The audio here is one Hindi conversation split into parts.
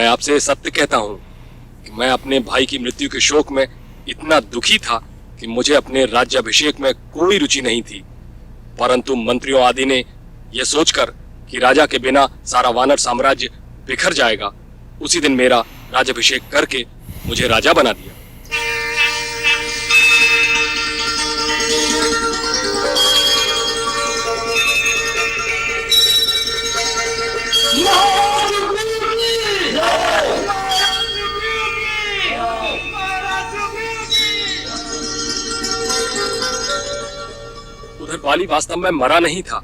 मैं आपसे सत्य कहता हूँ कि मैं अपने भाई की मृत्यु के शोक में इतना दुखी था कि मुझे अपने राज्याभिषेक में कोई रुचि नहीं थी। परंतु मंत्रियों आदि ने यह सोचकर कि राजा के बिना सारा वानर साम्राज्य बिखर जाएगा, उसी दिन मेरा राज्याभिषेक करके मुझे राजा बना दिया। उधर बाली वास्तव में मरा नहीं था।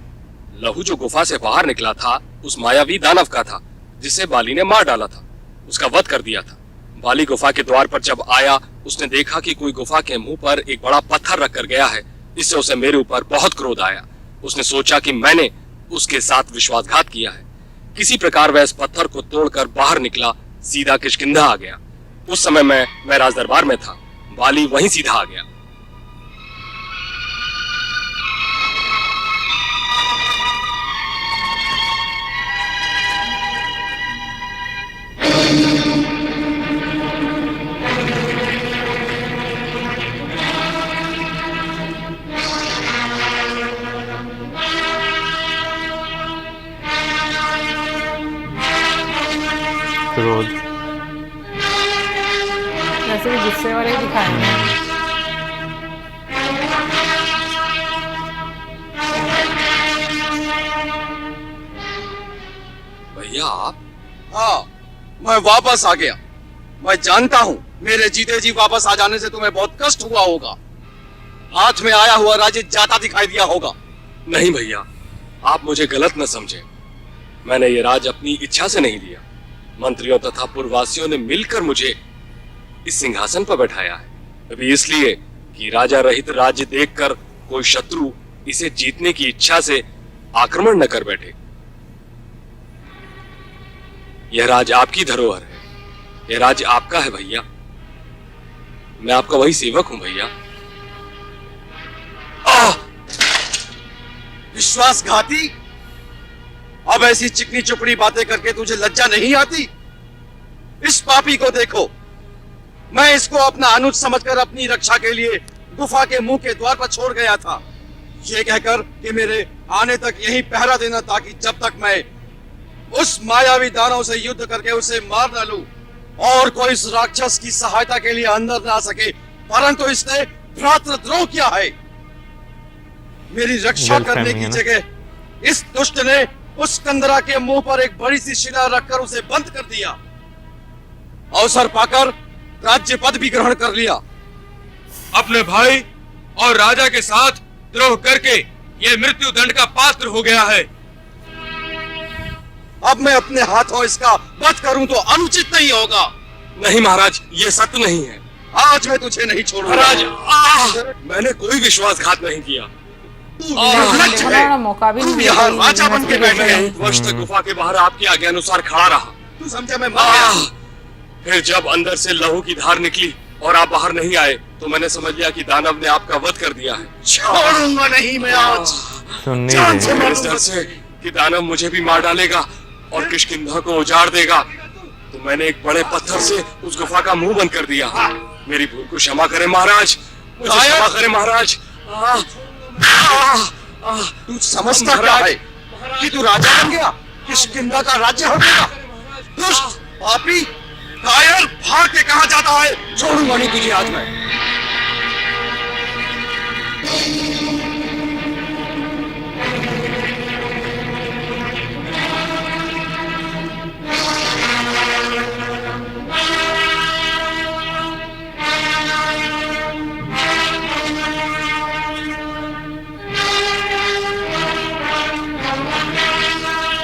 लहू जो गुफा से बाहर निकला था उस मायावी दानव का था जिसे बाली ने मार डाला था, उसका वध कर दिया था। बाली गुफा के द्वार पर जब आया उसने देखा कि कोई गुफा के मुंह पर एक बड़ा पत्थर रख कर गया है। इससे उसे मेरे ऊपर बहुत क्रोध आया। उसने सोचा कि मैंने उसके साथ विश्वासघात किया है। किसी प्रकार वह इस पत्थर को तोड़कर बाहर निकला, सीधा किष्किंधा आ गया। उस समय मैं राजदरबार में था। बाली वहीं सीधा आ गया। क्रोध वैसे भी गुस्से वाले ही दिखाएंगे। भैया आप? हाँ, मैं वापस आ गया। मैं जानता हूँ मेरे जीते जी वापस आ जाने से तुम्हें बहुत कष्ट हुआ होगा। हाथ में आया हुआ राज्य जाता दिखाई दिया होगा। नहीं भैया, आप मुझे गलत न समझे। मैंने ये राज अपनी इच्छा से नहीं लिया। मंत्रियों तथा पूर्ववासियों ने मिलकर मुझे इस सिंहासन पर बैठाया है, अभी इसलिए कि राजा रहित राज्य देखकर कोई शत्रु इसे जीतने की इच्छा से आक्रमण न कर बैठे। यह राज आपकी धरोहर है, यह राज आपका है भैया। मैं आपका वही सेवक हूं भैया। विश्वासघाती! अब ऐसी चिकनी चुपड़ी बातें करके तुझे लज्जा नहीं आती? इस पापी को देखो। मैं इसको अपना अनुज समझकर अपनी रक्षा के लिए गुफा के मुंह के द्वार पर छोड़ गया था, ये कहकर कि मेरे आने तक यहीं पहरा देना ताकि जब तक मैं उस मायावी दानव से युद्ध करके उसे मार न लूं और कोई इस राक्षस की सहायता के लिए अंदर न आ सके। परंतु इसने भ्रातृद्रोह किया है। मेरी रक्षा करने की जगह इस दुष्ट ने उस कंदरा के मुंह पर एक बड़ी सी शिला रखकर उसे बंद कर दिया। अवसर पाकर राज्य पद भी ग्रहण कर लिया। अपने भाई और राजा के साथ द्रोह करके ये मृत्यु दंड का पात्र हो गया है। अब मैं अपने हाथों इसका वध करूं तो अनुचित नहीं होगा। नहीं महाराज, ये सत्य नहीं है। आज मैं तुझे नहीं छोड़ूंगा। महाराज, मैंने कोई विश्वासघात नहीं किया। मौका भी नहीं यहाँ राजा बन के बैठे हैं। वर्ष तक गुफा के बाहर आपकी आज्ञा अनुसार खड़ा रहा। तू समझा मैं मर गया। फिर जब अंदर से लहू की धार निकली और आप बाहर नहीं आए तो मैंने समझ लिया कि दानव ने आपका वध कर दिया है। छोड़ूंगा नहीं मैं आज। इस डर से कि दानव मुझे भी मार डालेगा और किष्किंधा को उजाड़ देगा, तो मैंने एक बड़े पत्थर से उस गुफा का मुंह बंद कर दिया। मेरी भूल को क्षमा करें महाराज, मुझे क्षमा करें महाराज। तू समझता क्या है कि तू राजा बन गया, किष्किंधा का राज्य हो गया? दुष्ट, पापी, कायर, भाग के कहां जाता है? छोड़ूंगा नहीं तुझे आज मैं।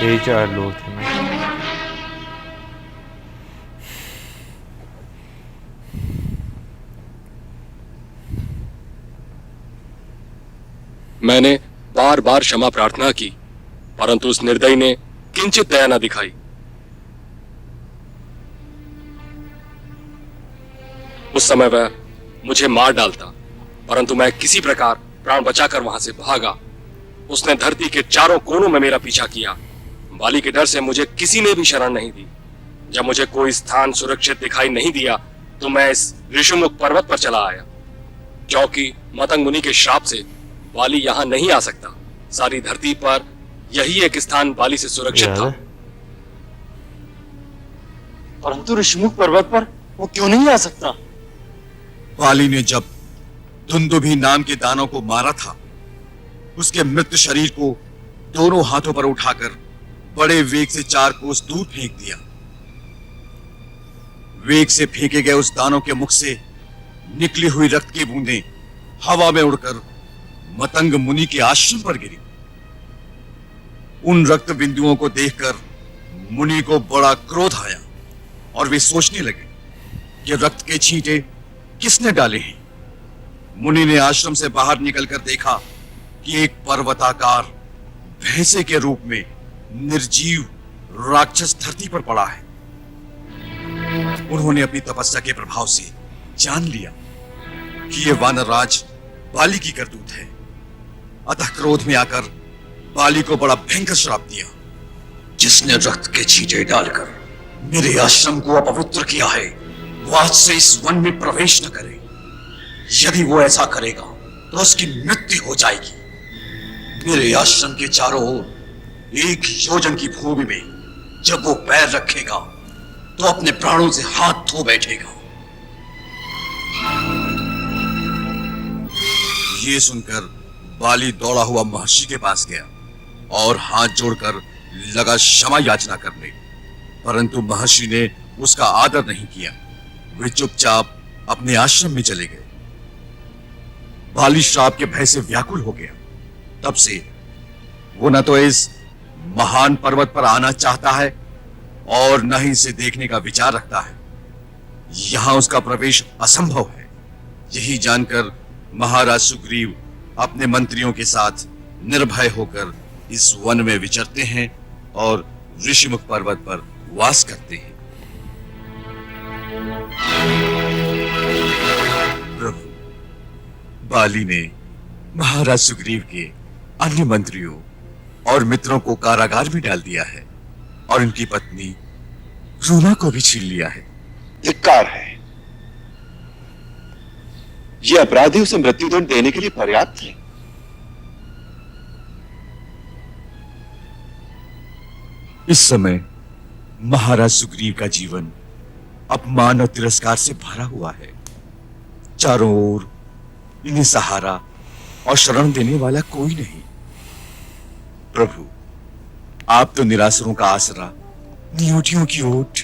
यही 4 लोग थे ना। मैंने बार बार क्षमा प्रार्थना की, परंतु उस निर्दयी ने किंचित दया न दिखाई। उस समय वह मुझे मार डालता, परंतु मैं किसी प्रकार प्राण बचाकर वहां से भागा। उसने धरती के चारों कोनों में मेरा पीछा किया। बाली के डर से मुझे किसी ने भी शरण नहीं दी। जब मुझे कोई स्थान सुरक्षित दिखाई नहीं दिया तो मैं इस ऋषिमुख पर्वत पर चला आया, क्योंकि मतंग मुनि के श्राप से बाली यहाँ नहीं आ सकता। सारी धरती पर यही एक स्थान बाली से सुरक्षित था। परंतु ऋषिमुख पर्वत पर वो क्यों नहीं आ सकता? बाली ने जब दुंदुभी नाम के दानव को मारा था, उसके मृत शरीर को दोनों हाथों पर उठाकर बड़े वेग से 4 कोस दूर फेंक दिया। वेग से फेंके गए उस दानव के मुख से निकली हुई रक्त की बूंदें हवा में उड़कर मतंग मुनि के आश्रम पर गिरी। उन रक्त बिंदुओं को देखकर मुनि को बड़ा क्रोध आया और वे सोचने लगे कि रक्त के छींटे किसने डाले हैं। मुनि ने आश्रम से बाहर निकलकर देखा कि एक पर्वताकार भैंसे के रूप में निर्जीव राक्षस धरती पर पड़ा है। उन्होंने अपनी तपस्या के प्रभाव से जान लिया कि यह वानरराज बाली की करतूत है। अतः क्रोध में आकर बाली को बड़ा भयंकर श्राप दिया, जिसने रक्त के छींटे डालकर मेरे आश्रम को अपवित्र किया है, वो आज से इस वन में प्रवेश न करे। यदि वो ऐसा करेगा तो उसकी मृत्यु हो जाएगी। मेरे आश्रम के चारों ओर 1 योजन की भूमि में जब वो पैर रखेगा तो अपने प्राणों से हाथ धो बैठेगा। ये सुनकर बाली दौड़ा हुआ महर्षि के पास गया और हाथ जोड़कर लगा क्षमा याचना करने, परंतु महर्षि ने उसका आदर नहीं किया। वे चुपचाप अपने आश्रम में चले गए। बाली श्राप के भय से व्याकुल हो गया। तब से वो न तो इस महान पर्वत पर आना चाहता है और न ही इसे देखने का विचार रखता है। यहां उसका प्रवेश असंभव है। यही जानकर महाराज सुग्रीव अपने मंत्रियों के साथ निर्भय होकर इस वन में विचरते हैं और ऋषिमुख पर्वत पर वास करते हैं। प्रभु, बाली ने महाराज सुग्रीव के अन्य मंत्रियों और मित्रों को कारागार में डाल दिया है और उनकी पत्नी रूना को भी छीन लिया है। धिक्कार है। ये अपराधी उसे मृत्युदंड देने के लिए पर्याप्त है। इस समय महाराज सुग्रीव का जीवन अपमान और तिरस्कार से भरा हुआ है। चारों ओर इन्हें सहारा और शरण देने वाला कोई नहीं। प्रभु, आप तो निरासरों का आसरा, नियोटियों की ओट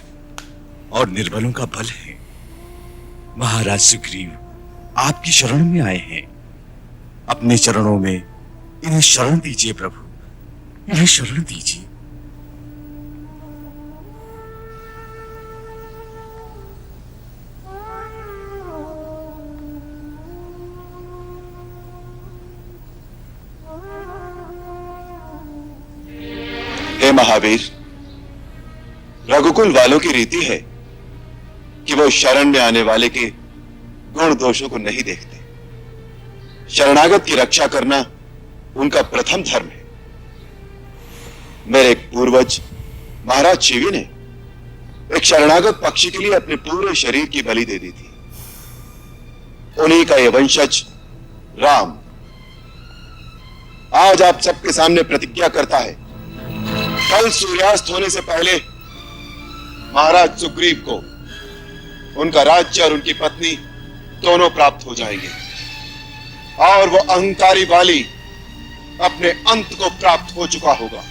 और निर्बलों का बल है। महाराज सुग्रीव आपकी शरण में आए हैं। अपने चरणों में इन्हें शरण दीजिए प्रभु, इन्हें शरण दीजिए। हे महावीर, रघुकुल वालों की रीति है कि वो शरण में आने वाले के गुण दोषों को नहीं देखते। शरणागत की रक्षा करना उनका प्रथम धर्म है। मेरे एक पूर्वज महाराज शिवी ने एक शरणागत पक्षी के लिए अपने पूरे शरीर की बलि दे दी थी। उन्हीं का यह वंशज राम आज आप सबके सामने प्रतिज्ञा करता है, कल सूर्यास्त होने से पहले महाराज सुग्रीव को उनका राज्य और उनकी पत्नी दोनों प्राप्त हो जाएंगे और वो अहंकारी बाली अपने अंत को प्राप्त हो चुका होगा।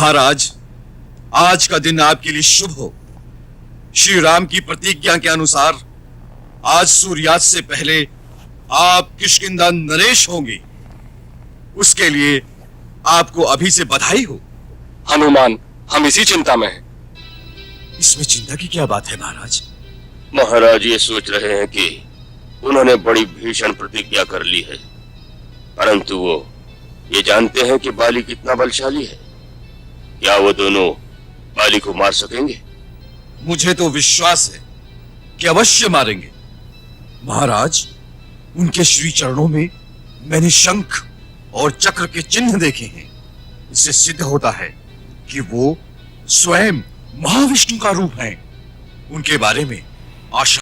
महाराज, आज का दिन आपके लिए शुभ हो। श्री राम की प्रतिज्ञा के अनुसार आज सूर्यास्त से पहले आप किष्किंधा नरेश होंगे। उसके लिए आपको अभी से बधाई हो। हनुमान, हम इसी चिंता में हैं। इसमें चिंता की क्या बात है महाराज? महाराज ये सोच रहे हैं कि उन्होंने बड़ी भीषण प्रतिज्ञा कर ली है, परंतु वो ये जानते हैं कि बाली कितना बलशाली है। क्या वो दोनों बाली को मार सकेंगे? मुझे तो विश्वास है कि अवश्य मारेंगे। महाराज, उनके श्री चरणों में मैंने शंख और चक्र के चिन्ह देखे हैं। इससे सिद्ध होता है कि वो स्वयं महाविष्णु का रूप हैं। उनके बारे में आशा